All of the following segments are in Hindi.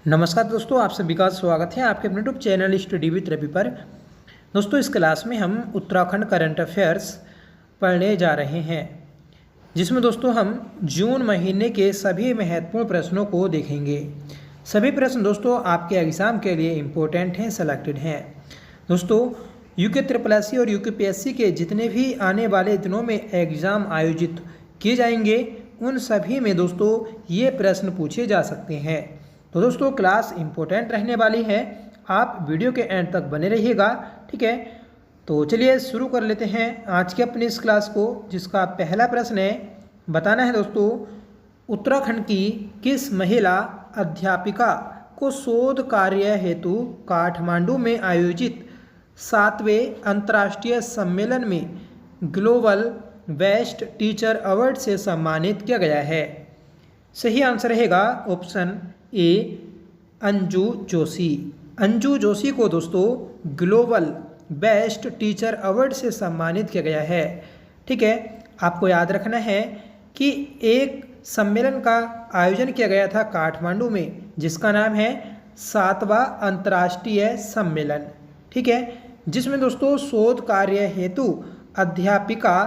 नमस्कार दोस्तों, आप सभी का स्वागत है आपके अपने YouTube channel study with Ravi पर। दोस्तों, इस क्लास में हम उत्तराखंड करंट अफेयर्स पढ़ने जा रहे हैं, जिसमें दोस्तों हम जून महीने के सभी महत्वपूर्ण प्रश्नों को देखेंगे। सभी प्रश्न दोस्तों आपके एग्ज़ाम के लिए इम्पोर्टेंट हैं, सेलेक्टेड हैं। दोस्तों, यूके SSC और यूपीएससी के जितने भी आने वाले दिनों में एग्ज़ाम आयोजित किए जाएंगे, उन सभी में दोस्तों ये प्रश्न पूछे जा सकते हैं। तो दोस्तों, क्लास इम्पोर्टेंट रहने वाली है, आप वीडियो के एंड तक बने रहिएगा, ठीक है। तो चलिए शुरू कर लेते हैं आज के अपनी इस क्लास को, जिसका पहला प्रश्न है, बताना है दोस्तों, उत्तराखंड की किस महिला अध्यापिका को शोध कार्य हेतु काठमांडू में आयोजित 7वें अंतर्राष्ट्रीय सम्मेलन में ग्लोबल बेस्ट टीचर अवार्ड से सम्मानित किया गया है? सही आंसर रहेगा ऑप्शन ए, अंजू जोशी। अंजू जोशी को दोस्तों ग्लोबल बेस्ट टीचर अवार्ड से सम्मानित किया गया है, ठीक है। आपको याद रखना है कि एक सम्मेलन का आयोजन किया गया था काठमांडू में, जिसका नाम है 7वां अंतर्राष्ट्रीय सम्मेलन, ठीक है, जिसमें दोस्तों शोध कार्य हेतु अध्यापिका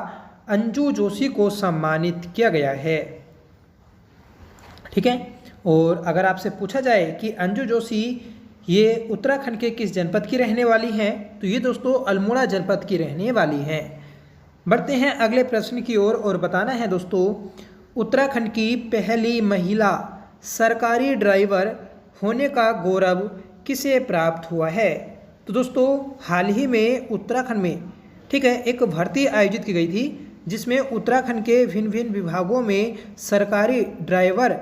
अंजू जोशी को सम्मानित किया गया है, ठीक है। और अगर आपसे पूछा जाए कि अंजू जोशी ये उत्तराखंड के किस जनपद की रहने वाली हैं, तो ये दोस्तों अल्मोड़ा जनपद की रहने वाली हैं। बढ़ते हैं अगले प्रश्न की ओर और बताना है दोस्तों, उत्तराखंड की पहली महिला सरकारी ड्राइवर होने का गौरव किसे प्राप्त हुआ है? तो दोस्तों हाल ही में उत्तराखंड में, ठीक है, एक भर्ती आयोजित की गई थी, जिसमें उत्तराखंड के भिन्न भिन्न विभागों में सरकारी ड्राइवर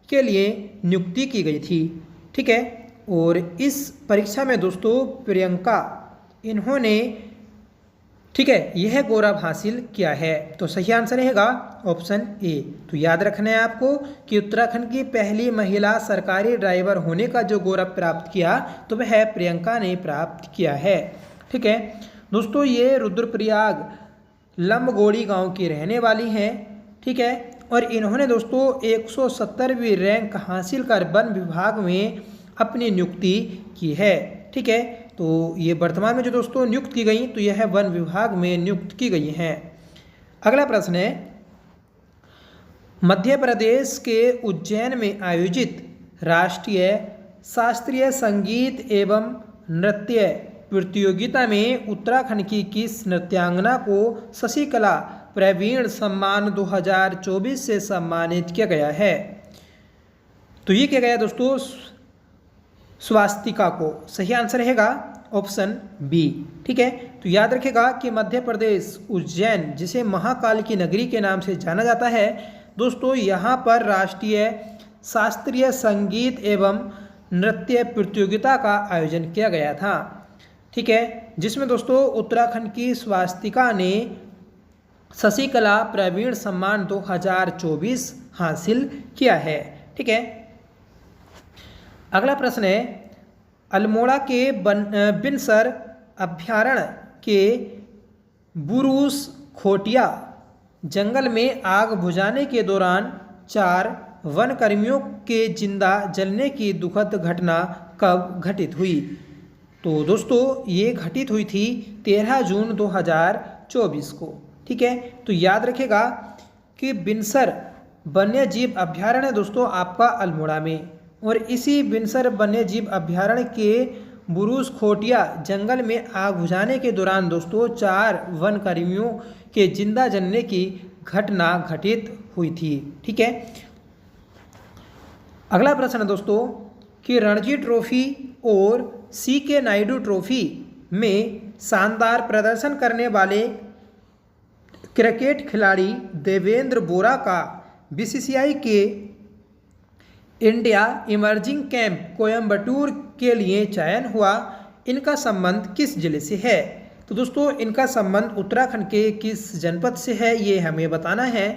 के लिए नियुक्ति की गई थी, ठीक है। और इस परीक्षा में दोस्तों प्रियंका, इन्होंने, ठीक है, यह गौरव हासिल किया है। तो सही आंसर रहेगा ऑप्शन ए। तो याद रखना है आपको कि उत्तराखंड की पहली महिला सरकारी ड्राइवर होने का जो गौरव प्राप्त किया, तो वह प्रियंका ने प्राप्त किया है, ठीक है। दोस्तों ये रुद्रप्रयाग लंबगोड़ी गांव की रहने वाली हैं, ठीक है, और इन्होंने दोस्तों 170वीं रैंक हासिल कर वन विभाग में अपनी नियुक्ति की है, ठीक है। तो ये वर्तमान में जो दोस्तों नियुक्त की गई, तो यह वन विभाग में नियुक्त की गई हैं। अगला प्रश्न है, मध्य प्रदेश के उज्जैन में आयोजित राष्ट्रीय शास्त्रीय संगीत एवं नृत्य प्रतियोगिता में उत्तराखंड की किस नृत्यांगना को शशिकला प्रवीण सम्मान 2024 से सम्मानित किया गया है? तो ये किया गया दोस्तों स्वास्तिका को। सही आंसर रहेगा ऑप्शन बी, ठीक है। तो याद रखेगा कि मध्य प्रदेश उज्जैन, जिसे महाकाल की नगरी के नाम से जाना जाता है, दोस्तों यहाँ पर राष्ट्रीय शास्त्रीय संगीत एवं नृत्य प्रतियोगिता का आयोजन किया गया था, ठीक है, जिसमें दोस्तों उत्तराखंड की स्वास्तिका ने शशिकला प्रवीण सम्मान 2024 हासिल किया है, ठीक है। अगला प्रश्न है, अल्मोड़ा के बिनसर अभ्यारण्य के बुरूस खोटिया जंगल में आग बुझाने के दौरान 4 वन कर्मियों के जिंदा जलने की दुखद घटना कब घटित हुई? तो दोस्तों ये घटित हुई थी 13 जून 2024 को, ठीक है। तो याद रखेगा कि बिनसर वन्य जीव अभ्यारण्य दोस्तों आपका अल्मोड़ा में, और इसी बिनसर वन्य जीव अभ्यारण्य के बुरूस खोटिया जंगल में आग बुझाने के दौरान दोस्तों 4 वन कर्मियों के जिंदा जलने की घटना घटित हुई थी, ठीक है। अगला प्रश्न दोस्तों कि रणजी ट्रॉफी और सीके नायडू ट्रॉफी में शानदार प्रदर्शन करने वाले क्रिकेट खिलाड़ी देवेंद्र बोरा का बीसीसीआई के इंडिया इमर्जिंग कैंप कोयम्बटूर के लिए चयन हुआ। इनका संबंध किस जिले से है? तो दोस्तों इनका संबंध उत्तराखंड के किस जनपद से है, ये हमें बताना है।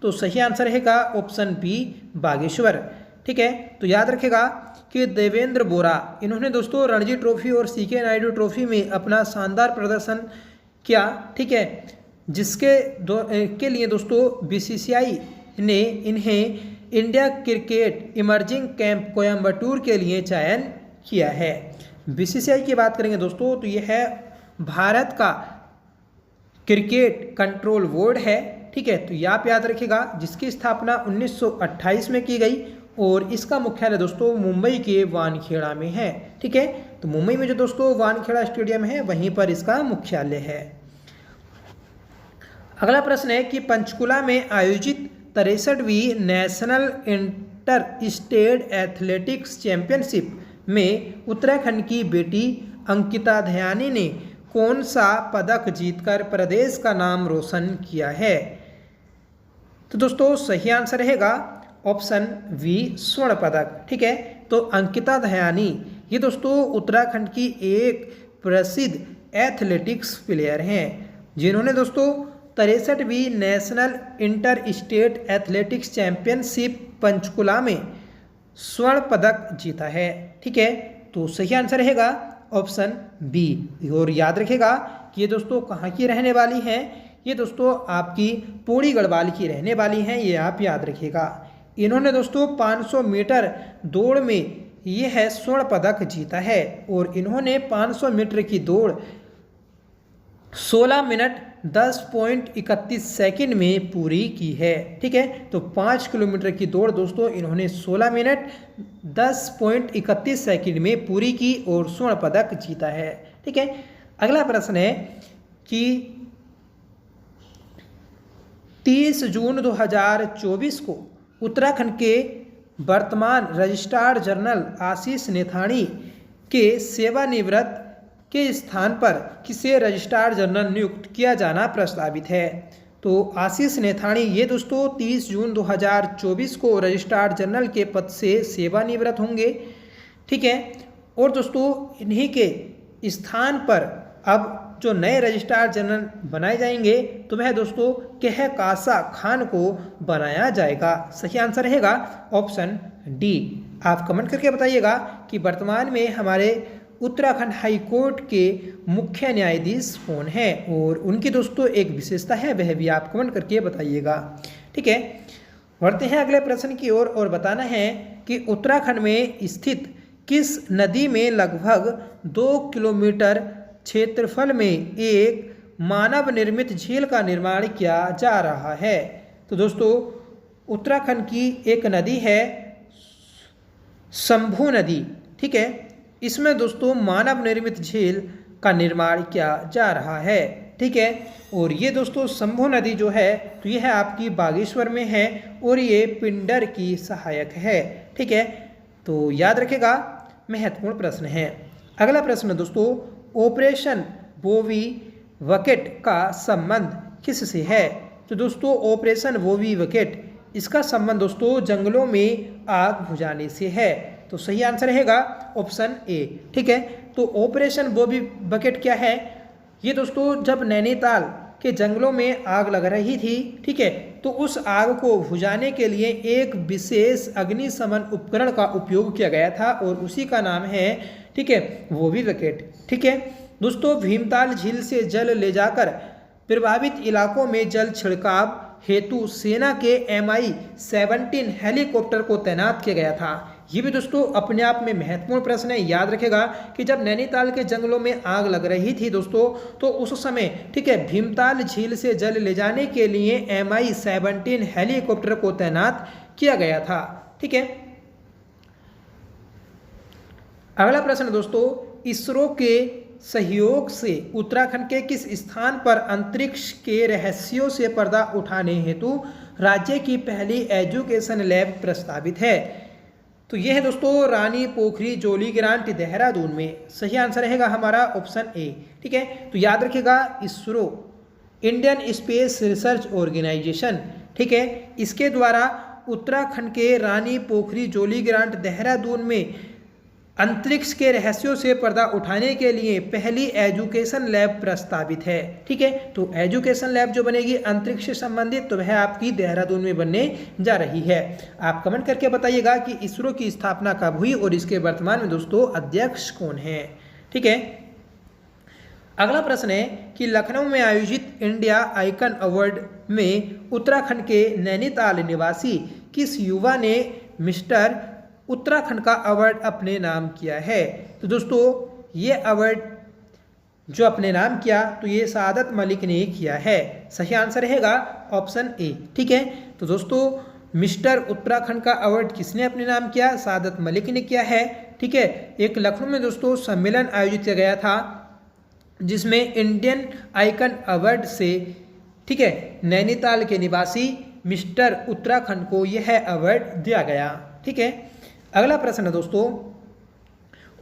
तो सही आंसर रहेगा ऑप्शन बी, बागेश्वर, ठीक है। तो याद रखेगा कि देवेंद्र बोरा, इन्होंने दोस्तों रणजी ट्रॉफी और सीके नायडू ट्रॉफी में अपना शानदार प्रदर्शन किया, ठीक है, जिसके के लिए दोस्तों बीसीसीआई ने इन्हें India cricket emerging camp Coimbatore के लिए चयन किया है। बीसीसीआई की बात करेंगे दोस्तों तो यह है भारत का क्रिकेट कंट्रोल बोर्ड है, ठीक है। तो ये आप याद रखिएगा, जिसकी स्थापना 1928 में की गई और इसका मुख्यालय दोस्तों मुंबई के वानखेड़ा में है, ठीक है। तो मुंबई में जो दोस्तों वानखेड़ा स्टेडियम है वहीं पर इसका मुख्यालय है। अगला प्रश्न है कि पंचकुला में आयोजित 63वीं national inter state athletics championship में उत्तराखंड की बेटी अंकिता दयानी ने कौन सा पदक जीतकर प्रदेश का नाम रोशन किया है? तो दोस्तों सही आंसर रहेगा ऑप्शन बी स्वर्ण पदक, ठीक है। तो अंकिता दयानी ये दोस्तों उत्तराखंड की एक प्रसिद्ध एथलेटिक्स प्लेयर हैं जिन्होंने दोस्तों 63वीं national inter state athletics championship Panchkula में स्वर्ण पदक जीता है, ठीक है। तो सही आंसर रहेगा ऑप्शन बी। और याद रखेगा कि ये दोस्तों कहाँ की रहने वाली हैं, ये दोस्तों आपकी पौड़ी गढ़वाल की रहने वाली हैं, ये आप याद रखिएगा। इन्होंने दोस्तों 500 मीटर दौड़ में ये है स्वर्ण पदक जीता है और इन्होंने 500 मीटर की दौड़ 16 मिनट 10.31 सेकंड में पूरी की है, ठीक है। तो 5 किलोमीटर की दौड़ दोस्तों इन्होंने 16 मिनट 10.31 सेकंड में पूरी की और स्वर्ण पदक जीता है, ठीक है। अगला प्रश्न है कि 30 जून 2024 को उत्तराखंड के वर्तमान रजिस्ट्रार जनरल आशीष नेथानी के सेवानिवृत्त के स्थान पर किसे रजिस्ट्रार जनरल नियुक्त किया जाना प्रस्तावित है? तो आशीष नेथानी ये दोस्तों 30 जून 2024 को रजिस्ट्रार जनरल के पद से सेवानिवृत्त होंगे, ठीक है। और दोस्तों इन्हीं के स्थान पर अब जो नए रजिस्ट्रार जनरल बनाए जाएंगे तो वह दोस्तों कह कासा खान को बनाया जाएगा। सही आंसर रहेगा ऑप्शन डी। आप कमेंट करके बताइएगा कि वर्तमान में हमारे उत्तराखंड हाई कोर्ट के मुख्य न्यायाधीश कौन है और उनकी दोस्तों एक विशेषता है, वह भी आप कमेंट करके बताइएगा, ठीक है। बढ़ते हैं अगले प्रश्न की ओर और बताना है कि उत्तराखंड में स्थित किस नदी में लगभग 2 किलोमीटर क्षेत्रफल में एक मानव निर्मित झील का निर्माण किया जा रहा है? तो दोस्तों उत्तराखंड की एक नदी है शंभू नदी, ठीक है। इसमें दोस्तों मानव निर्मित झील का निर्माण किया जा रहा है, ठीक है। और ये दोस्तों शंभू नदी जो है तो यह आपकी बागेश्वर में है और ये पिंडर की सहायक है, ठीक है। तो याद रखेगा महत्वपूर्ण प्रश्न है। अगला प्रश्न दोस्तों ऑपरेशन बोवी वकेट का संबंध किससे है? तो दोस्तों ऑपरेशन बोवी वकेट इसका संबंध दोस्तों जंगलों में आग बुझाने से है। तो सही आंसर रहेगा ऑप्शन ए, ठीक है। तो ऑपरेशन बोवी वकेट क्या है? ये दोस्तों जब नैनीताल के जंगलों में आग लग रही थी, ठीक है, तो उस आग को बुझाने के लिए एक विशेष अग्निशमन उपकरण का उपयोग किया गया था और उसी का नाम है, ठीक है, बोवी वकेट, ठीक है। दोस्तों भीमताल झील से जल ले जाकर प्रभावित इलाकों में जल छिड़काव हेतु सेना के MI-17 हेलीकॉप्टर को तैनात किया गया था। ये भी दोस्तों अपने आप में महत्वपूर्ण प्रश्न है। याद रखेगा कि जब नैनीताल के जंगलों में आग लग रही थी दोस्तों तो उस समय, ठीक है, भीमताल झील से जल ले जाने के लिए MI-17 हेलीकॉप्टर को तैनात किया गया था, ठीक है। अगला प्रश्न दोस्तों इसरो के सहयोग से उत्तराखंड के किस स्थान पर अंतरिक्ष के रहस्यों से पर्दा उठाने हेतु राज्य की पहली एजुकेशन लैब प्रस्तावित है? तो यह है दोस्तों रानी पोखरी जोली ग्रांट देहरादून में। सही आंसर रहेगा हमारा ऑप्शन ए, ठीक है। तो याद रखिएगा ISRO Indian Space Research Organisation, ठीक है, इसके द्वारा उत्तराखंड के रानी पोखरी जोली ग्रांट देहरादून में अंतरिक्ष के रहस्यों से पर्दा उठाने के लिए पहली एजुकेशन लैब प्रस्तावित है, ठीक है। तो एजुकेशन लैब जो बनेगी अंतरिक्ष से संबंधित तो वह आपकी देहरादून में बनने जा रही है। आप कमेंट करके बताइएगा कि इसरो की स्थापना कब हुई और इसके वर्तमान में दोस्तों अध्यक्ष कौन है, ठीक है। अगला प्रश्न है कि लखनऊ में आयोजित इंडिया आइकन अवार्ड में उत्तराखंड के नैनीताल निवासी किस युवा ने मिस्टर उत्तराखंड का अवार्ड अपने नाम किया है? तो दोस्तों ये अवार्ड जो अपने नाम किया तो ये सादत मलिक ने किया है। सही आंसर रहेगा ऑप्शन ए। ठीक है, तो दोस्तों मिस्टर उत्तराखंड का अवार्ड किसने अपने नाम किया? सादत मलिक ने किया है। ठीक है, एक लखनऊ में दोस्तों सम्मेलन आयोजित किया गया था जिसमें इंडियन आइकन अवार्ड से, ठीक है, नैनीताल के निवासी मिस्टर उत्तराखंड को यह अवार्ड दिया गया। ठीक है, अगला प्रश्न है दोस्तों,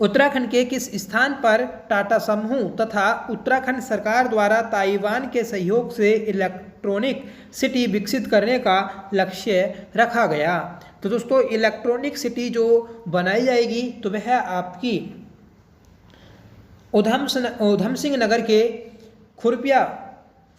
उत्तराखंड के किस स्थान पर टाटा समूह तथा उत्तराखंड सरकार द्वारा ताइवान के सहयोग से इलेक्ट्रॉनिक सिटी विकसित करने का लक्ष्य रखा गया? तो दोस्तों इलेक्ट्रॉनिक सिटी जो बनाई जाएगी तो वह आपकी उधम सिंह नगर के खुरपिया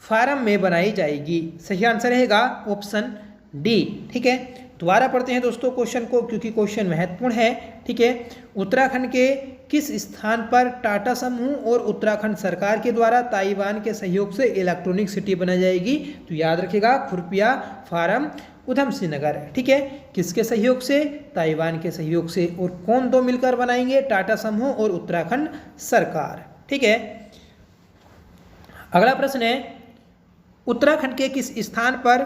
फार्म में बनाई जाएगी। सही आंसर रहेगा ऑप्शन डी। ठीक है, दोबारा पढ़ते हैं दोस्तों क्वेश्चन को क्योंकि क्वेश्चन महत्वपूर्ण है। ठीक है, उत्तराखंड के किस स्थान पर टाटा समूह और उत्तराखंड सरकार के द्वारा ताइवान के सहयोग से इलेक्ट्रॉनिक सिटी बनाई जाएगी? तो याद रखिएगा खुरपिया फार्म उधम सिंह नगर। ठीक है, किसके सहयोग से? ताइवान के सहयोग से। और कौन दो मिलकर बनाएंगे? टाटा समूह और उत्तराखंड सरकार। ठीक है, अगला प्रश्न है, उत्तराखंड के किस स्थान पर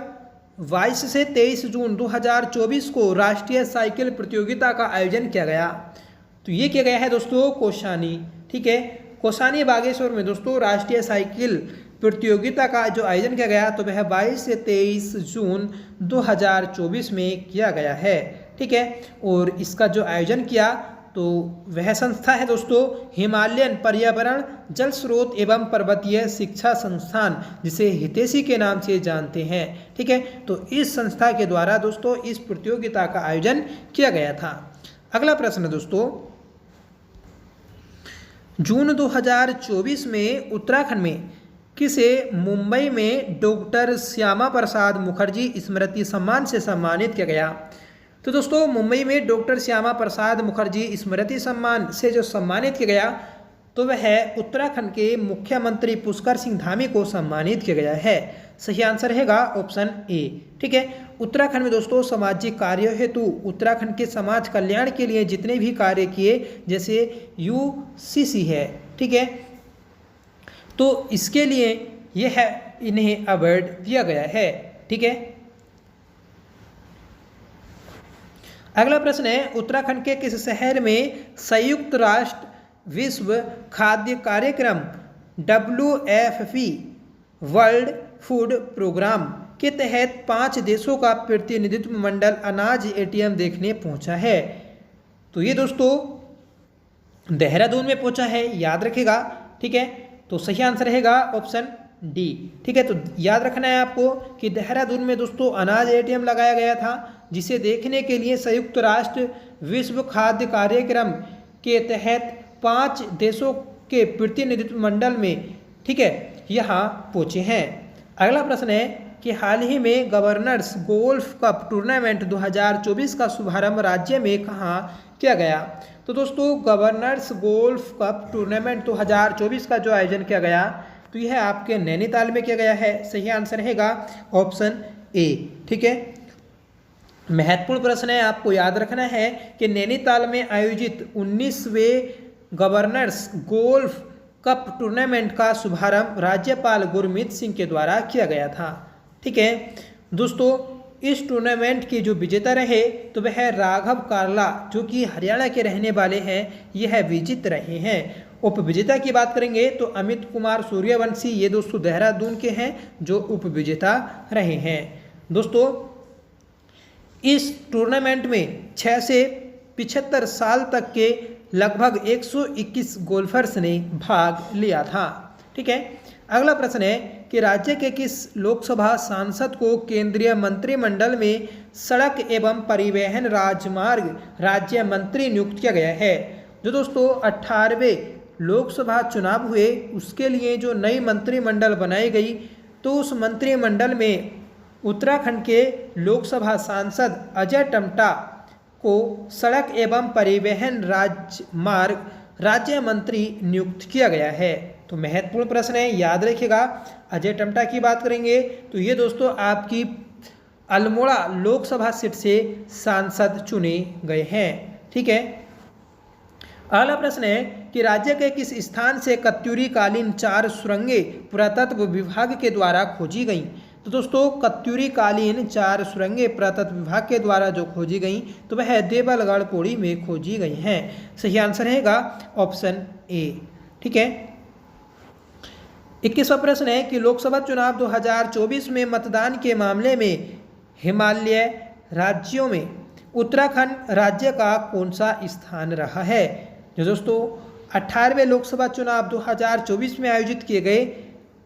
22 से 23 जून 2024 को राष्ट्रीय साइकिल प्रतियोगिता का आयोजन किया गया? तो ये किया गया है दोस्तों कौसानी। ठीक है, कौसानी बागेश्वर में दोस्तों राष्ट्रीय साइकिल प्रतियोगिता का जो आयोजन किया गया तो वह 22 से 23 जून 2024 में किया गया है। ठीक है, और इसका जो आयोजन किया तो वह संस्था है दोस्तों हिमालयन पर्यावरण जल स्रोत एवं पर्वतीय शिक्षा संस्थान, जिसे हितैषी के नाम से जानते हैं। ठीक है, तो इस संस्था के द्वारा दोस्तों इस प्रतियोगिता का आयोजन किया गया था। अगला प्रश्न दोस्तों, जून 2024 में उत्तराखंड में किसे मुंबई में डॉक्टर श्यामा प्रसाद मुखर्जी स्मृति सम्मान से सम्मानित किया गया? तो दोस्तों मुंबई में डॉक्टर श्यामा प्रसाद मुखर्जी स्मृति सम्मान से जो सम्मानित किया गया तो वह उत्तराखंड के मुख्यमंत्री पुष्कर सिंह धामी को सम्मानित किया गया है। सही आंसर रहेगा ऑप्शन ए। ठीक है, उत्तराखंड में दोस्तों सामाजिक कार्यों हेतु उत्तराखंड के समाज कल्याण के लिए जितने भी कार्य किए जैसे यूसीसी है, ठीक है, तो इसके लिए यह इन्हें अवार्ड दिया गया है। ठीक है, अगला प्रश्न है, उत्तराखंड के किस शहर में संयुक्त राष्ट्र विश्व खाद्य कार्यक्रम WFP वर्ल्ड फूड प्रोग्राम के तहत 5 देशों का प्रतिनिधित्व मंडल अनाज ATM देखने पहुंचा है? तो ये दोस्तों देहरादून में पहुंचा है, याद रखिएगा। ठीक है, तो सही आंसर रहेगा ऑप्शन डी। ठीक है, तो याद रखना है आपको कि देहरादून में दोस्तों अनाज ATM लगाया गया था जिसे देखने के लिए संयुक्त राष्ट्र विश्व खाद्य कार्यक्रम के तहत 5 देशों के प्रतिनिधित्व मंडल में, ठीक है, यहाँ पहुँचे हैं। अगला प्रश्न है कि हाल ही में गवर्नर्स गोल्फ कप टूर्नामेंट 2024 का शुभारंभ राज्य में कहाँ किया गया? तो दोस्तों गवर्नर्स गोल्फ कप टूर्नामेंट 2024 का जो आयोजन किया गया तो यह आपके नैनीताल में किया गया है। सही आंसर रहेगा ऑप्शन ए। ठीक है, महत्वपूर्ण प्रश्न है, आपको याद रखना है कि नैनीताल में आयोजित 19वें गवर्नर्स गोल्फ कप टूर्नामेंट का शुभारंभ राज्यपाल गुरमीत सिंह के द्वारा किया गया था। ठीक है दोस्तों, इस टूर्नामेंट के जो विजेता रहे तो वह राघव कार्ला जो कि हरियाणा के रहने वाले हैं, यह विजित रहे हैं। उप विजेता की बात करेंगे तो अमित कुमार सूर्यवंशी, ये दोस्तों देहरादून के हैं जो उप विजेता रहे हैं। दोस्तों इस टूर्नामेंट में 6 से 75 साल तक के लगभग 121 गोल्फर्स ने भाग लिया था। ठीक है, अगला प्रश्न है कि राज्य के किस लोकसभा सांसद को केंद्रीय मंत्रिमंडल में सड़क एवं परिवहन राजमार्ग राज्य मंत्री नियुक्त किया गया है? जो दोस्तों 18वें लोकसभा चुनाव हुए उसके लिए जो नई मंत्रिमंडल बनाई गई तो उस मंत्रिमंडल में उत्तराखंड के लोकसभा सांसद अजय टम्टा को सड़क एवं परिवहन राजमार्ग राज्य मंत्री नियुक्त किया गया है। तो महत्वपूर्ण प्रश्न है, याद रखिएगा। अजय टम्टा की बात करेंगे तो ये दोस्तों आपकी अल्मोड़ा लोकसभा सीट से सांसद चुने गए हैं। ठीक है, अगला प्रश्न है कि राज्य के किस स्थान से कत्यूरी कालीन 4 सुरंगें पुरातत्व विभाग के द्वारा खोजी गईं? तो दोस्तों कत्यूरी कालीन 4 सुरंगें पुरातत्व विभाग के द्वारा जो खोजी गईं तो वह देवलगढ़ पौड़ी में खोजी गई हैं। सही आंसर रहेगा ऑप्शन ए। ठीक है, 21वां प्रश्न है कि लोकसभा चुनाव 2024 में मतदान के मामले में हिमालय राज्यों में उत्तराखंड राज्य का कौन सा स्थान रहा है? जो दोस्तों 18वें लोकसभा चुनाव 2024 में आयोजित किए गए,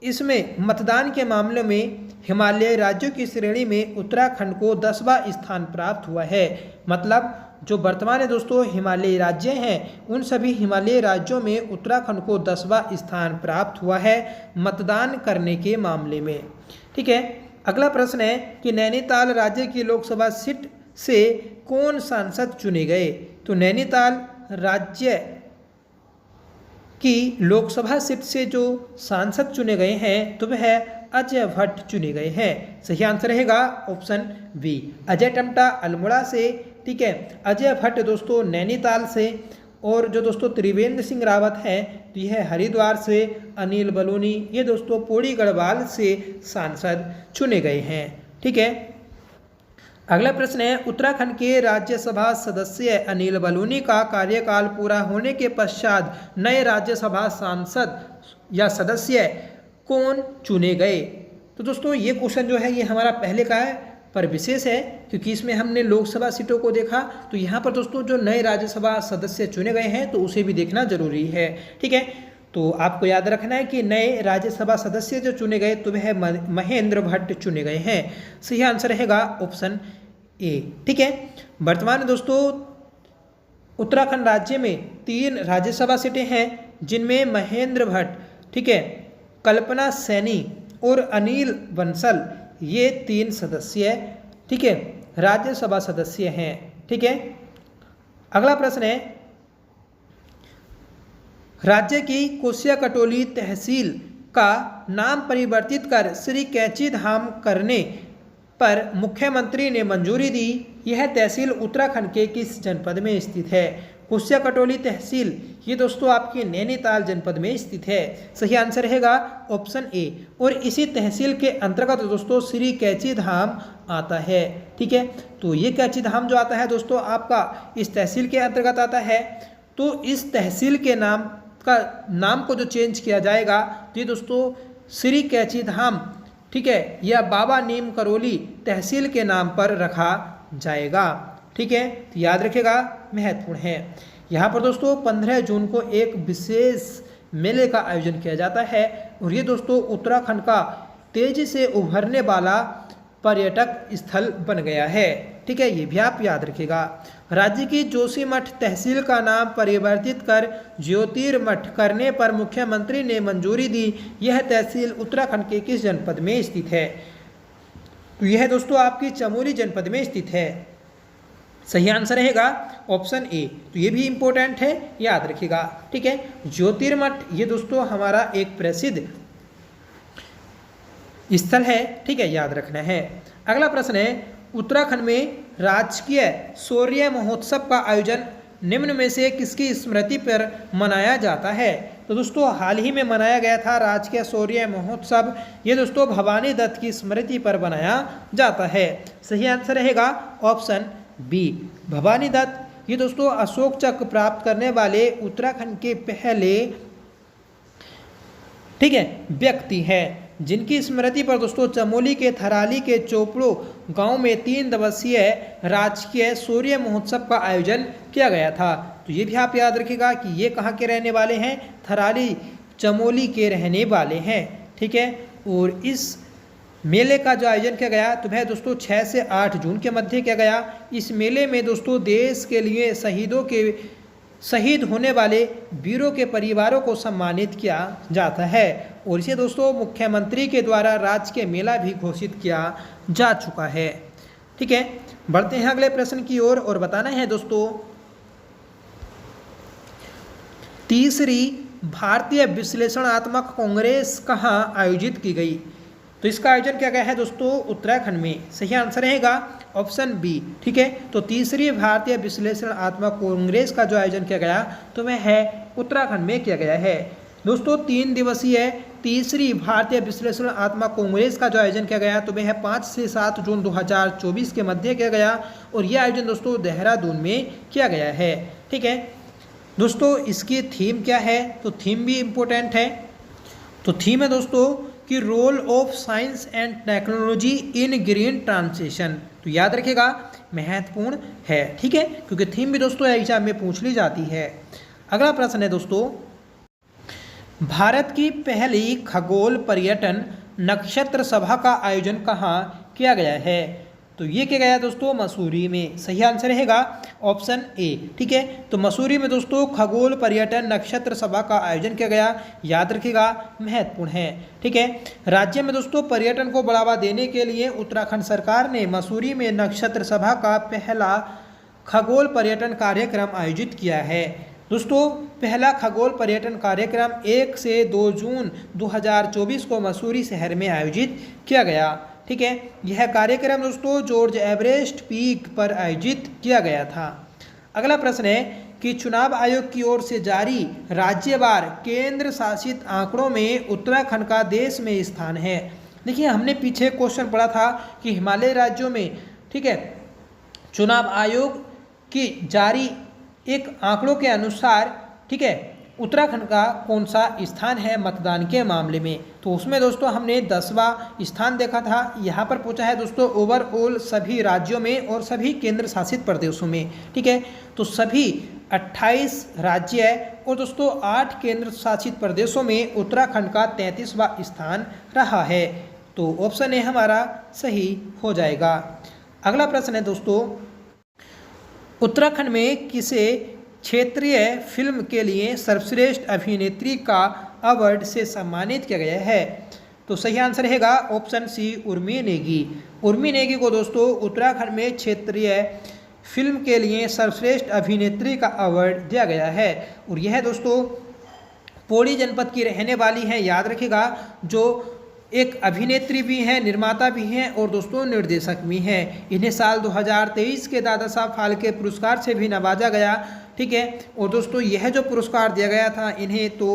इसमें मतदान के मामले में हिमालय राज्यों की श्रेणी में उत्तराखंड को 10वां स्थान प्राप्त हुआ है। मतलब जो वर्तमान में दोस्तों हिमालयी राज्य हैं उन सभी हिमालयी राज्यों में उत्तराखंड को 10वां स्थान प्राप्त हुआ है मतदान करने के मामले में। ठीक है, अगला प्रश्न है कि नैनीताल राज्य की लोकसभा सीट से कौन सांसद चुने गए? तो नैनीताल राज्य की लोकसभा सीट से जो सांसद चुने गए हैं तो वह अजय भट्ट चुने गए हैं। सही आंसर रहेगा ऑप्शन बी, अजय टमटा अल्मोड़ा से। ठीक है, अजय भट्ट दोस्तों नैनीताल से, और जो दोस्तों त्रिवेंद्र सिंह रावत हैं तो यह हरिद्वार से, अनिल बलूनी ये दोस्तों पौड़ी गढ़वाल से सांसद चुने गए हैं। ठीक है, अगला प्रश्न है उत्तराखंड के राज्यसभा सदस्य अनिल बलूनी का कार्यकाल पूरा होने के पश्चात नए राज्यसभा सांसद या सदस्य कौन चुने गए? तो दोस्तों ये क्वेश्चन जो है ये हमारा पहले का है पर विशेष है क्योंकि इसमें हमने लोकसभा सीटों को देखा, तो यहाँ पर दोस्तों जो नए राज्यसभा सदस्य चुने गए हैं तो उसे भी देखना जरूरी है। ठीक है, तो आपको याद रखना है कि नए राज्यसभा सदस्य जो चुने गए तो वह महेंद्र भट्ट चुने गए हैं। सही आंसर रहेगा ऑप्शन ए। ठीक है, वर्तमान में दोस्तों उत्तराखंड राज्य में 3 राज्यसभा सीटें हैं जिनमें महेंद्र भट्ट, ठीक है, कल्पना सैनी और अनिल बंसल ये 3 सदस्य, ठीक है, राज्यसभा सदस्य हैं। ठीक है, अगला प्रश्न है राज्य की कोसिया कटोली तहसील का नाम परिवर्तित कर श्री कैची धाम करने पर मुख्यमंत्री ने मंजूरी दी। यह तहसील उत्तराखंड के किस जनपद में स्थित है? कोसिया कटोली तहसील ये दोस्तों आपके नैनीताल जनपद में स्थित है। सही आंसर रहेगा ऑप्शन ए। और इसी तहसील के अंतर्गत दोस्तों श्री कैची धाम आता है। ठीक है, तो ये कैची धाम जो आता है दोस्तों आपका इस तहसील के अंतर्गत आता है। तो इस तहसील के नाम को जो चेंज किया जाएगा तो ये दोस्तों श्री कैची धाम, ठीक है, या बाबा नीम करोली तहसील के नाम पर रखा जाएगा। ठीक है, तो याद रखिएगा महत्वपूर्ण है। यहाँ पर दोस्तों 15 जून को एक विशेष मेले का आयोजन किया जाता है और ये दोस्तों उत्तराखंड का तेजी से उभरने वाला पर्यटक स्थल बन गया है। ठीक है, ये भी आप याद रखिएगा। राज्य की जोशीमठ तहसील का नाम परिवर्तित कर ज्योतिर्मठ करने पर मुख्यमंत्री ने मंजूरी दी। यह तहसील उत्तराखंड के किस जनपद में स्थित है? तो यह दोस्तों आपकी चमोली जनपद में स्थित है। सही आंसर रहेगा ऑप्शन ए। तो ये भी इंपॉर्टेंट है, याद रखिएगा। ठीक है, ज्योतिर्मठ ये दोस्तों हमारा एक प्रसिद्ध स्थल है। ठीक है, याद रखना है। अगला प्रश्न है उत्तराखंड में राजकीय शौर्य महोत्सव का आयोजन निम्न में से किसकी स्मृति पर मनाया जाता है? तो दोस्तों हाल ही में मनाया गया था राजकीय शौर्य महोत्सव। ये दोस्तों भवानी दत्त की स्मृति पर मनाया जाता है। सही आंसर रहेगा ऑप्शन बी, भवानी दत्त ये दोस्तों अशोक चक्र प्राप्त करने वाले उत्तराखंड के पहले, ठीक है, व्यक्ति हैं जिनकी स्मृति पर दोस्तों चमोली के थराली के चोपड़ो गांव में 3 दिवसीय राजकीय शौर्य महोत्सव का आयोजन किया गया था। तो ये भी आप याद रखिएगा कि ये कहाँ के रहने वाले हैं? थराली चमोली के रहने वाले हैं। ठीक है, और इस मेले का जो आयोजन किया गया तो वह दोस्तों 6 से 8 जून के मध्य किया गया। इस मेले में दोस्तों देश के लिए शहीद होने वाले वीरों के परिवारों को सम्मानित किया जाता है और इसे दोस्तों मुख्यमंत्री के द्वारा राजकीय मेला भी घोषित किया जा चुका है। ठीक है, बढ़ते हैं अगले प्रश्न की ओर और बताना है दोस्तों तीसरी भारतीय विश्लेषणात्मक कांग्रेस कहाँ आयोजित की गई? तो इसका आयोजन किया गया है दोस्तों उत्तराखंड में। सही आंसर रहेगा ऑप्शन बी। ठीक है, तो तीसरी भारतीय विश्लेषणात्मक कांग्रेस का जो आयोजन किया गया तो वह है उत्तराखंड में किया गया है। दोस्तों 3 दिवसीय तीसरी भारतीय विश्लेषणात्मक कांग्रेस का जो आयोजन किया गया तो वह 5 से 7 जून 2024 के मध्य किया गया और यह आयोजन दोस्तों देहरादून में किया गया है। ठीक है दोस्तों, इसकी थीम क्या है, तो थीम भी इम्पोर्टेंट है। तो थीम है दोस्तों कि role of science and technology in green transition. तो याद रखिएगा महत्वपूर्ण है। ठीक है, क्योंकि थीम भी दोस्तों एग्जाम में पूछ ली जाती है। अगला प्रश्न है दोस्तों, भारत की पहली खगोल पर्यटन नक्षत्र सभा का आयोजन कहाँ किया गया है, तो ये किया गया दोस्तों मसूरी में। सही आंसर रहेगा ऑप्शन ए। ठीक है, तो मसूरी में दोस्तों खगोल पर्यटन नक्षत्र सभा का आयोजन किया गया, याद रखिएगा महत्वपूर्ण है। ठीक है, राज्य में दोस्तों पर्यटन को बढ़ावा देने के लिए उत्तराखंड सरकार ने मसूरी में नक्षत्र सभा का पहला खगोल पर्यटन कार्यक्रम आयोजित किया है। दोस्तों पहला खगोल पर्यटन कार्यक्रम 1 से 2 जून 2024 को मसूरी शहर में आयोजित किया गया। ठीक है, यह कार्यक्रम दोस्तों जॉर्ज एवरेस्ट पीक पर आयोजित किया गया था। अगला प्रश्न है कि चुनाव आयोग की ओर से जारी राज्यवार केंद्र शासित आंकड़ों में उत्तराखंड का देश में स्थान है। देखिए हमने पीछे क्वेश्चन पढ़ा था कि हिमालय राज्यों में, ठीक है, चुनाव आयोग की जारी एक आंकड़ों के अनुसार, ठीक है, उत्तराखंड का कौन सा स्थान है मतदान के मामले में, तो उसमें दोस्तों हमने 10वां स्थान देखा था। यहाँ पर पूछा है दोस्तों ओवरऑल सभी राज्यों में और सभी केंद्र शासित प्रदेशों में। ठीक है, तो सभी 28 राज्य है और दोस्तों 8 केंद्र शासित प्रदेशों में उत्तराखंड का 33वां स्थान रहा है। तो ऑप्शन ए हमारा सही हो जाएगा। अगला प्रश्न है दोस्तों, उत्तराखंड में किसे क्षेत्रीय फिल्म के लिए सर्वश्रेष्ठ अभिनेत्री का अवार्ड से सम्मानित किया गया है, तो सही आंसर रहेगा ऑप्शन सी उर्मी नेगी। उर्मी नेगी को दोस्तों उत्तराखंड में क्षेत्रीय फिल्म के लिए सर्वश्रेष्ठ अभिनेत्री का अवार्ड दिया गया है और यह दोस्तों पौड़ी जनपद की रहने वाली है, याद रखिएगा, जो एक अभिनेत्री भी हैं, निर्माता भी हैं और दोस्तों निर्देशक भी हैं। इन्हें साल 2023 के दादा साहब फाल्के पुरस्कार से भी नवाजा गया। ठीक है, और दोस्तों यह जो पुरस्कार दिया गया था इन्हें तो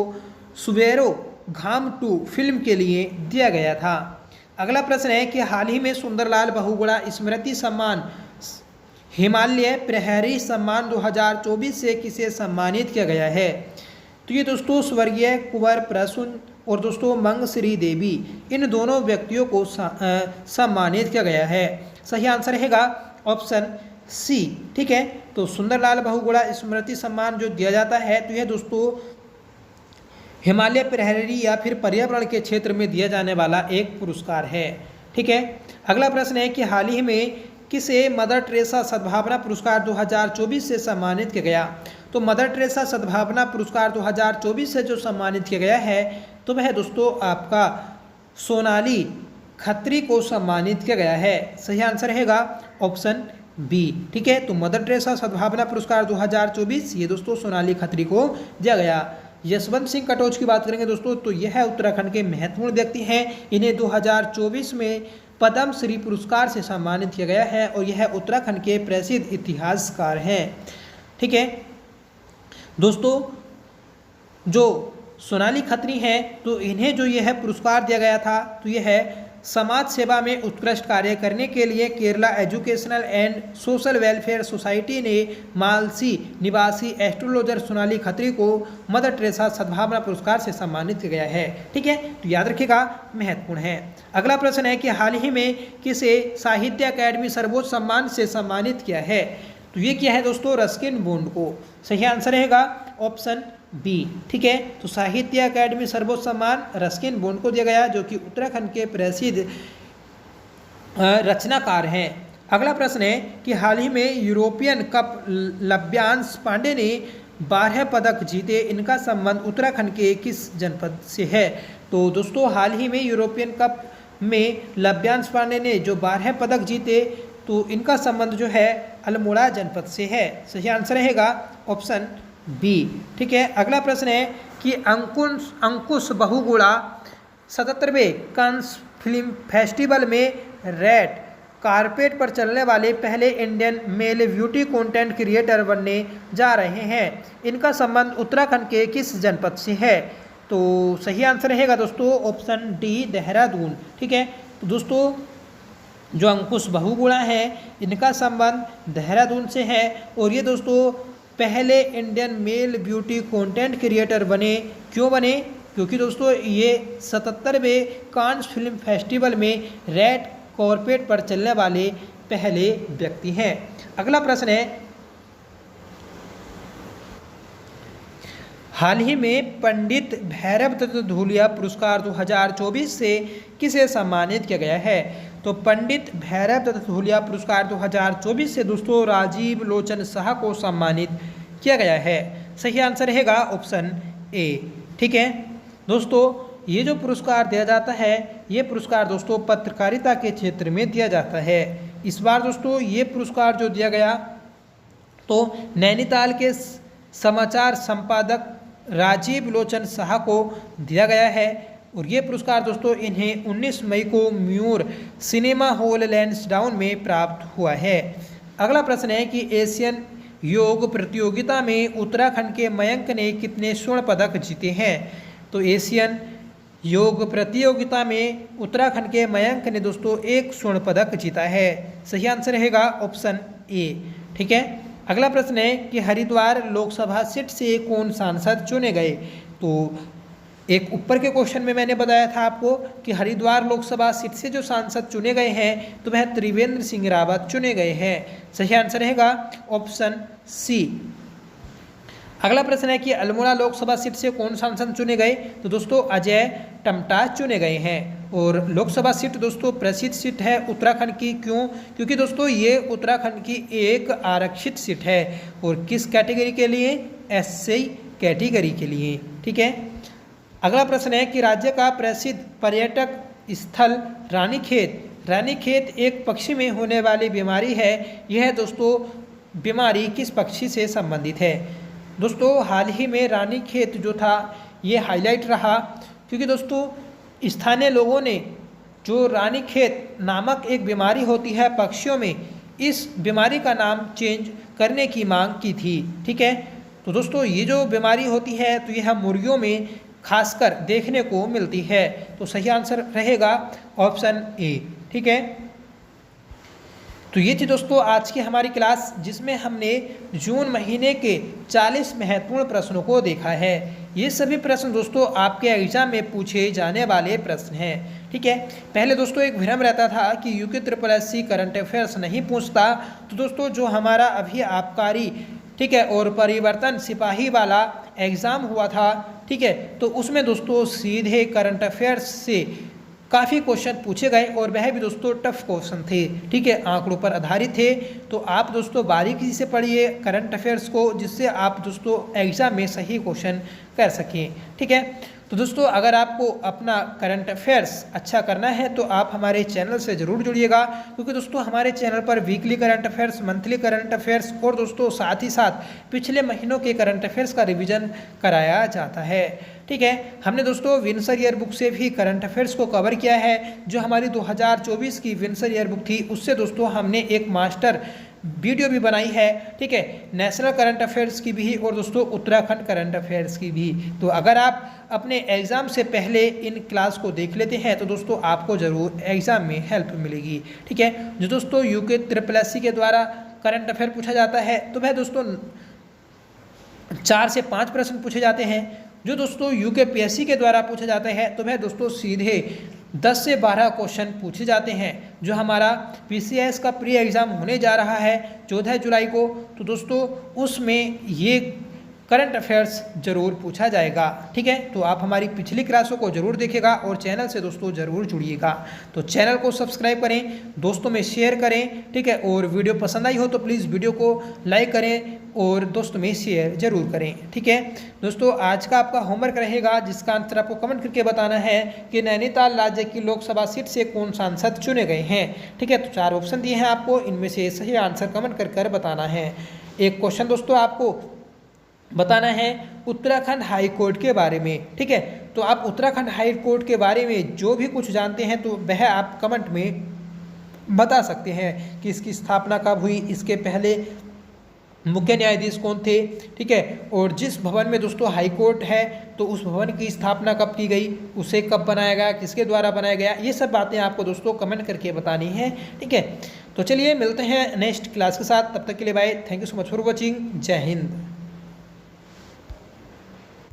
सुबेरो घाम 2 फिल्म के लिए दिया गया था। अगला प्रश्न है कि हाल ही में सुंदरलाल बहुगुणा स्मृति सम्मान हिमालय प्रहरी सम्मान 2024 से किसे सम्मानित किया गया है, तो ये दोस्तों स्वर्गीय कुंवर प्रसून और दोस्तों मंगश्री देवी, इन दोनों व्यक्तियों को सम्मानित किया गया है। सही आंसर रहेगा ऑप्शन सी। ठीक है, तो सुंदरलाल बहुगुणा स्मृति सम्मान जो दिया जाता है तो यह दोस्तों हिमालय प्रहरी या फिर पर्यावरण के क्षेत्र में दिया जाने वाला एक पुरस्कार है। ठीक है, अगला प्रश्न है कि हाल ही में किसे मदर टेरेसा सद्भावना पुरस्कार 2024 से सम्मानित किया गया, तो मदर टेरेसा सद्भावना पुरस्कार 2024 से जो सम्मानित किया गया है तो वह दोस्तों आपका सोनाली खत्री को सम्मानित किया गया है। सही आंसर रहेगा ऑप्शन बी। ठीक है, तो मदर टेरेसा सद्भावना पुरस्कार 2024 ये दोस्तों सोनाली खत्री को दिया गया। यशवंत सिंह कटोच की बात करेंगे दोस्तों तो यह उत्तराखंड के महत्वपूर्ण व्यक्ति हैं। इन्हें 2024 में पद्म श्री पुरस्कार से सम्मानित किया गया है और यह उत्तराखंड के प्रसिद्ध इतिहासकार हैं। ठीक है दोस्तों, जो सोनाली खत्री हैं तो इन्हें जो यह पुरस्कार दिया गया था तो यह समाज सेवा में उत्कृष्ट कार्य करने के लिए Kerala educational and social welfare society ने मालसी निवासी एस्ट्रोलॉजर सोनाली खत्री को मदर टेरेसा सद्भावना पुरस्कार से सम्मानित किया गया है। ठीक है, तो याद रखिएगा महत्वपूर्ण है। अगला प्रश्न है कि हाल ही में किसे साहित्य अकादमी सर्वोच्च सम्मान से सम्मानित किया है, तो ये क्या है दोस्तों रस्किन बॉन्ड को। सही आंसर रहेगा ऑप्शन बी। ठीक है, तो साहित्य अकादमी सर्वोच्च सम्मान रस्किन बॉन्ड को दिया गया जो कि उत्तराखंड के प्रसिद्ध रचनाकार हैं। अगला प्रश्न है कि हाल ही में यूरोपियन कप लव्यांश पांडे ने 12 पदक जीते, इनका संबंध उत्तराखंड के किस जनपद से है, तो दोस्तों हाल ही में यूरोपियन कप में लव्यांश पांडे ने जो 12 पदक जीते तो इनका संबंध जो है अल्मोड़ा जनपद से है। सही आंसर रहेगा ऑप्शन बी। ठीक है, अगला प्रश्न है कि अंकुश बहुगुणा 77वें फिल्म फेस्टिवल में रेड कारपेट पर चलने वाले पहले Indian male beauty content creator बनने जा रहे हैं। इनका संबंध उत्तराखंड के किस जनपद से है? तो सही आंसर रहेगा दोस्तों ऑप्शन डी देहरादून। ठीक है, तो दोस्तों जो अंकुश बहुगुणा है इनका संबंध देहरादून से है और ये दोस्तों पहले Indian male beauty content creator बने। क्यों बने? क्योंकि दोस्तों ये 77वें कांस फिल्म फेस्टिवल में रेड कारपेट पर चलने वाले पहले व्यक्ति हैं। अगला प्रश्न है, हाल ही में पंडित भैरव दत्त धूलिया पुरस्कार 2024 से किसे सम्मानित किया गया है? तो पंडित भैरव दत्त धूलिया पुरस्कार 2024 से दोस्तों राजीव लोचन शाह को सम्मानित किया गया है। सही आंसर रहेगा ऑप्शन ए। ठीक है दोस्तों, ये जो पुरस्कार दिया जाता है ये पुरस्कार दोस्तों पत्रकारिता के क्षेत्र में दिया जाता है। इस बार दोस्तों ये पुरस्कार जो दिया गया तो नैनीताल के समाचार संपादक राजीव लोचन शाह को दिया गया है और ये पुरस्कार दोस्तों इन्हें 19 मई को म्यूर सिनेमा हॉल लैंसडाउन में प्राप्त हुआ है। अगला प्रश्न है कि एशियन योग प्रतियोगिता में उत्तराखंड के मयंक ने कितने स्वर्ण पदक जीते हैं? तो एशियन योग प्रतियोगिता में उत्तराखंड के मयंक ने दोस्तों 1 स्वर्ण पदक जीता है। सही आंसर रहेगा ऑप्शन ए। ठीक है, अगला प्रश्न है कि हरिद्वार लोकसभा सीट से कौन सांसद चुने गए? तो एक ऊपर के क्वेश्चन में मैंने बताया था आपको कि हरिद्वार लोकसभा सीट से जो सांसद चुने गए हैं तो वह त्रिवेंद्र सिंह रावत चुने गए हैं। सही आंसर रहेगा ऑप्शन सी। अगला प्रश्न है कि अल्मोड़ा लोकसभा सीट से कौन सांसद चुने गए? तो दोस्तों अजय टमटाज चुने गए हैं और लोकसभा सीट दोस्तों प्रसिद्ध सीट है उत्तराखंड की। क्यों? क्योंकि दोस्तों ये उत्तराखंड की एक आरक्षित सीट है और किस कैटेगरी के लिए? एससी कैटेगरी के लिए। ठीक है, अगला प्रश्न है कि राज्य का प्रसिद्ध पर्यटक स्थल रानीखेत एक पक्षी में होने वाली बीमारी है। यह दोस्तों बीमारी किस पक्षी से संबंधित है? दोस्तों हाल ही में रानीखेत जो था ये हाईलाइट रहा क्योंकि दोस्तों स्थानीय लोगों ने जो रानीखेत नामक एक बीमारी होती है पक्षियों में, इस बीमारी का नाम चेंज करने की मांग की थी। ठीक है, तो दोस्तों ये जो बीमारी होती है तो यह मुर्गियों में खासकर देखने को मिलती है। तो सही आंसर रहेगा ऑप्शन ए। ठीक है, तो ये थी दोस्तों आज की हमारी क्लास जिसमें हमने जून महीने के 40 महत्वपूर्ण प्रश्नों को देखा है। ये सभी प्रश्न दोस्तों आपके एग्जाम में पूछे जाने वाले प्रश्न हैं। ठीक है, पहले दोस्तों एक भ्रम रहता था कि यूके SSC करंट अफेयर्स नहीं पूछता, तो दोस्तों जो हमारा अभी आबकारी ठीक है और परिवर्तन सिपाही वाला एग्ज़ाम हुआ था, ठीक है, तो उसमें दोस्तों सीधे करंट अफेयर्स से काफ़ी क्वेश्चन पूछे गए और वह भी दोस्तों टफ क्वेश्चन थे। ठीक है, आंकड़ों पर आधारित थे। तो आप दोस्तों बारीकी से पढ़िए करंट अफेयर्स को, जिससे आप दोस्तों एग्ज़ाम में सही क्वेश्चन कर सकें। ठीक है, तो दोस्तों अगर आपको अपना करंट अफेयर्स अच्छा करना है तो आप हमारे चैनल से ज़रूर जुड़िएगा, क्योंकि दोस्तों हमारे चैनल पर weekly current affairs, monthly current affairs और दोस्तों साथ ही साथ पिछले महीनों के करंट अफेयर्स का रिवीजन कराया जाता है। ठीक है, हमने दोस्तों विंसर ईयर बुक से भी करंट अफेयर्स को कवर किया है। जो हमारी 2024 की विंसर ईयर बुक थी उससे दोस्तों हमने एक मास्टर वीडियो भी बनाई है। ठीक है, नेशनल करंट अफेयर्स की भी और दोस्तों उत्तराखंड करंट अफेयर्स की भी। तो अगर आप अपने एग्ज़ाम से पहले इन क्लास को देख लेते हैं तो दोस्तों आपको ज़रूर एग्ज़ाम में हेल्प मिलेगी। ठीक है, जो दोस्तों यूके SSC के द्वारा करंट अफेयर पूछा जाता है तो वह दोस्तों 4 से 5 प्रश्न पूछे जाते हैं। जो दोस्तों यूके PSC के द्वारा पूछा जाता है तो वह दोस्तों सीधे 10 से 12 क्वेश्चन पूछे जाते हैं। जो हमारा PCS का प्री एग्ज़ाम होने जा रहा है 14 जुलाई को, तो दोस्तों उसमें ये करंट अफेयर्स ज़रूर पूछा जाएगा। ठीक है, तो आप हमारी पिछली क्लासों को ज़रूर देखेगा और चैनल से दोस्तों ज़रूर जुड़िएगा। तो चैनल को सब्सक्राइब करें, दोस्तों में शेयर करें। ठीक है, और वीडियो पसंद आई हो तो प्लीज़ वीडियो को लाइक करें और दोस्तों में शेयर जरूर करें। ठीक है दोस्तों, आज का आपका होमवर्क रहेगा जिसका आंसर आपको कमेंट करके बताना है कि नैनीताल राज्य की लोकसभा सीट से कौन सांसद चुने गए हैं। ठीक है, तो 4 ऑप्शन दिए हैं आपको, इनमें से सही आंसर कमेंट कर बताना है। एक क्वेश्चन दोस्तों आपको बताना है उत्तराखंड हाई कोर्ट के बारे में। ठीक है, तो आप उत्तराखंड हाई कोर्ट के बारे में जो भी कुछ जानते हैं तो वह आप कमेंट में बता सकते हैं कि इसकी स्थापना कब हुई, इसके पहले मुख्य न्यायाधीश कौन थे। ठीक है, और जिस भवन में दोस्तों हाई कोर्ट है तो उस भवन की स्थापना कब की गई, उसे कब बनाया गया, किसके द्वारा बनाया गया, ये सब बातें आपको दोस्तों कमेंट करके बतानी है। ठीक है, तो चलिए मिलते हैं नेक्स्ट क्लास के साथ, तब तक के लिए bye, thank you so much for watching, Jai Hind.